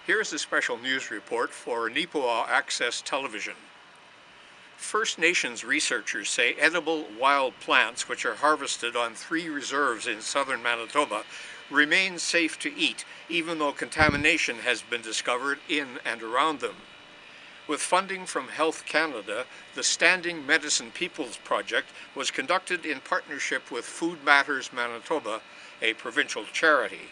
Here's a special news report for Neepawa Access Television. First Nations researchers say edible wild plants, which are harvested on 3 reserves in southern Manitoba, remain safe to eat, even though contamination has been discovered in and around them. With funding from Health Canada, the Standing Medicine Peoples Project was conducted in partnership with Food Matters Manitoba, a provincial charity.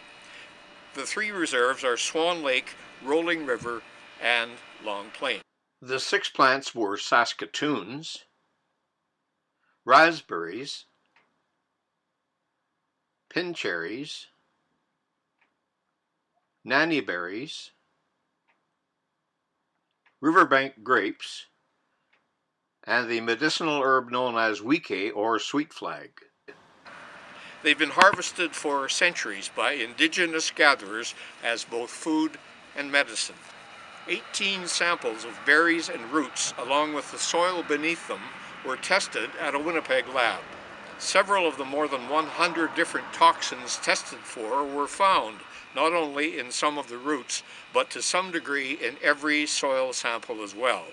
The 3 reserves are Swan Lake, Rolling River, and Long Plain. The 6 plants were Saskatoons, raspberries, pincherries, nannyberries, riverbank grapes, and the medicinal herb known as wike or sweet flag. They've been harvested for centuries by indigenous gatherers as both food and medicine. 18 samples of berries and roots, along with the soil beneath them, were tested at a Winnipeg lab. Several of the more than 100 different toxins tested for were found, not only in some of the roots, but to some degree in every soil sample as well.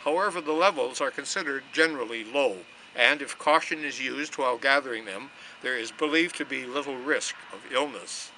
However, the levels are considered generally low, and if caution is used while gathering them, there is believed to be little risk of illness.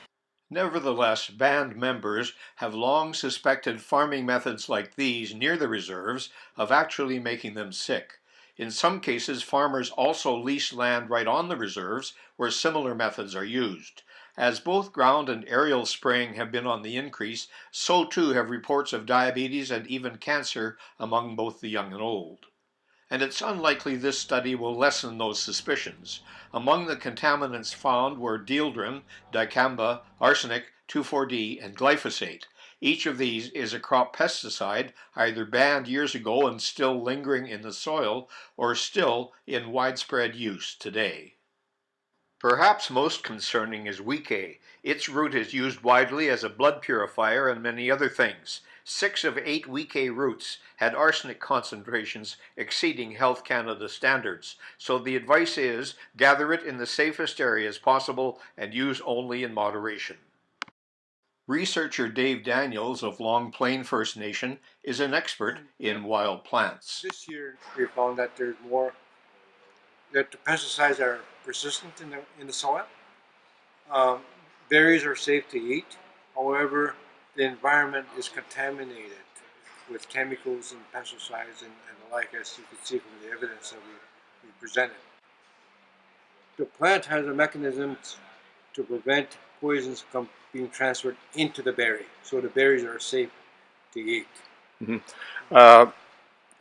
Nevertheless, band members have long suspected farming methods like these near the reserves of actually making them sick. In some cases, farmers also lease land right on the reserves where similar methods are used. As both ground and aerial spraying have been on the increase, so too have reports of diabetes and even cancer among both the young and old. And it's unlikely this study will lessen those suspicions. Among the contaminants found were dieldrin, dicamba, arsenic, 2,4-D, and glyphosate. Each of these is a crop pesticide, either banned years ago and still lingering in the soil, or still in widespread use today. Perhaps most concerning is wike. Its root is used widely as a blood purifier and many other things. 6 of 8 wike roots had arsenic concentrations exceeding Health Canada standards, so the advice is gather it in the safest areas possible and use only in moderation. Researcher Dave Daniels of Long Plain First Nation is an expert in wild plants. This year we found that there's more, that the pesticides are persistent in the soil. Berries are safe to eat. However, the environment is contaminated with chemicals and pesticides and the like, as you can see from the evidence that we presented. The plant has a mechanism to prevent poisons from being transferred into the berry, so the berries are safe to eat. Mm-hmm.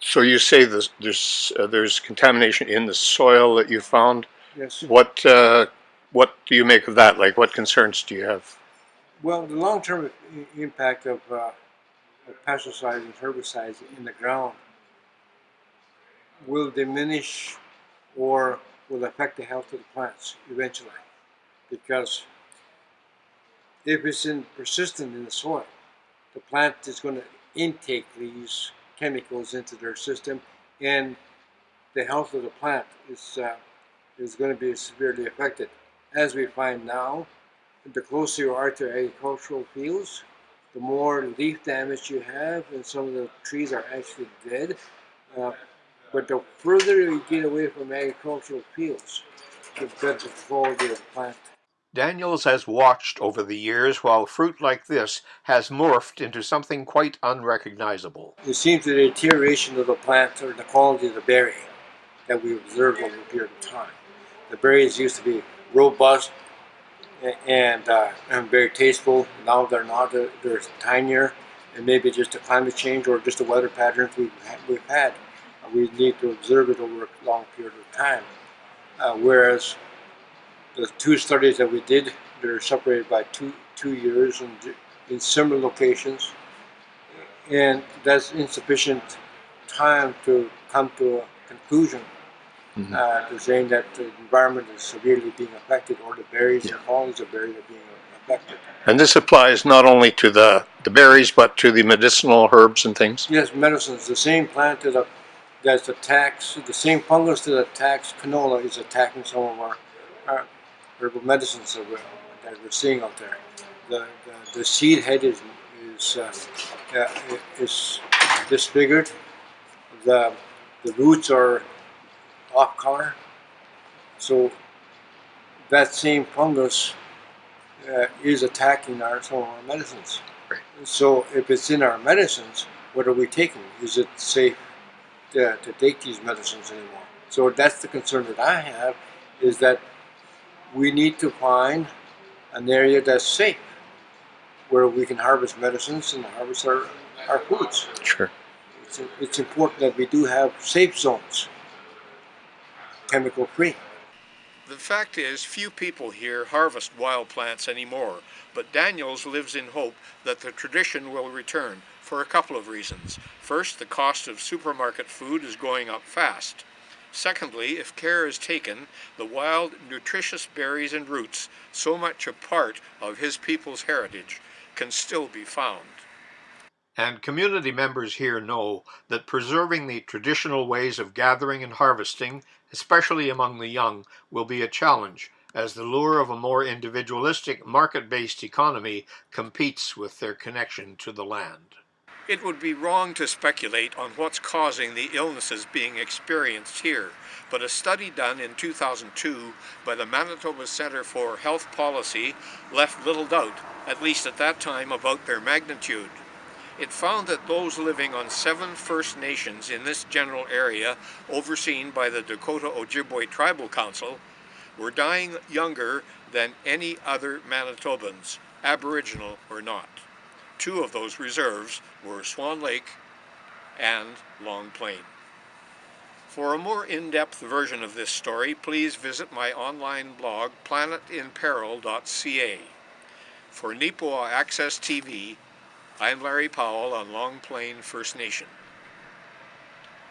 So you say there's contamination in the soil that you found? Yes. What do you make of that? Like, what concerns do you have? Well, the long-term impact of pesticides and herbicides in the ground will diminish or will affect the health of the plants eventually, because if it's persistent in the soil, the plant is going to intake these chemicals into their system, and the health of the plant is going to be severely affected. As we find now, the closer you are to agricultural fields, the more leaf damage you have, and some of the trees are actually dead. But the further you get away from agricultural fields, the better the quality of the plant. Daniels has watched over the years while fruit like this has morphed into something quite unrecognizable. It seems the deterioration of the plant or the quality of the berry that we observed over a period of time. The berries used to be robust and very tasteful. Now they're not. They're tinier, and maybe just a climate change or just the weather patterns we've had. We need to observe it over a long period of time. Whereas the 2 studies that we did, they're separated by two years and in similar locations, and that's insufficient time to come to a conclusion. They're saying that the environment is severely being affected, or the berries and qualities of berries are being affected. And this applies not only to the berries, but to the medicinal herbs and things? Yes, medicines. The same plant that attacks, the same fungus that attacks canola is attacking some of our herbal medicines that we're seeing out there. The seed head is is disfigured. The roots are off color. So that same fungus is attacking some of our medicines. Right. So if it's in our medicines, what are we taking? Is it safe to take these medicines anymore? So that's the concern that I have, is that we need to find an area that's safe, where we can harvest medicines and harvest our foods. Sure. It's important that we do have safe zones, chemical free. The fact is, few people here harvest wild plants anymore, but Daniels lives in hope that the tradition will return for a couple of reasons. First, the cost of supermarket food is going up fast. Secondly, if care is taken, the wild, nutritious berries and roots, so much a part of his people's heritage, can still be found. And community members here know that preserving the traditional ways of gathering and harvesting, especially among the young, will be a challenge, as the lure of a more individualistic, market-based economy competes with their connection to the land. It would be wrong to speculate on what's causing the illnesses being experienced here, but a study done in 2002 by the Manitoba Centre for Health Policy left little doubt, at least at that time, about their magnitude. It found that those living on 7 First Nations in this general area, overseen by the Dakota Ojibwe Tribal Council, were dying younger than any other Manitobans, Aboriginal or not. 2 of those reserves were Swan Lake and Long Plain. For a more in-depth version of this story, please visit my online blog, planetinperil.ca. For Nipoa Access TV, I'm Larry Powell on Long Plain First Nation.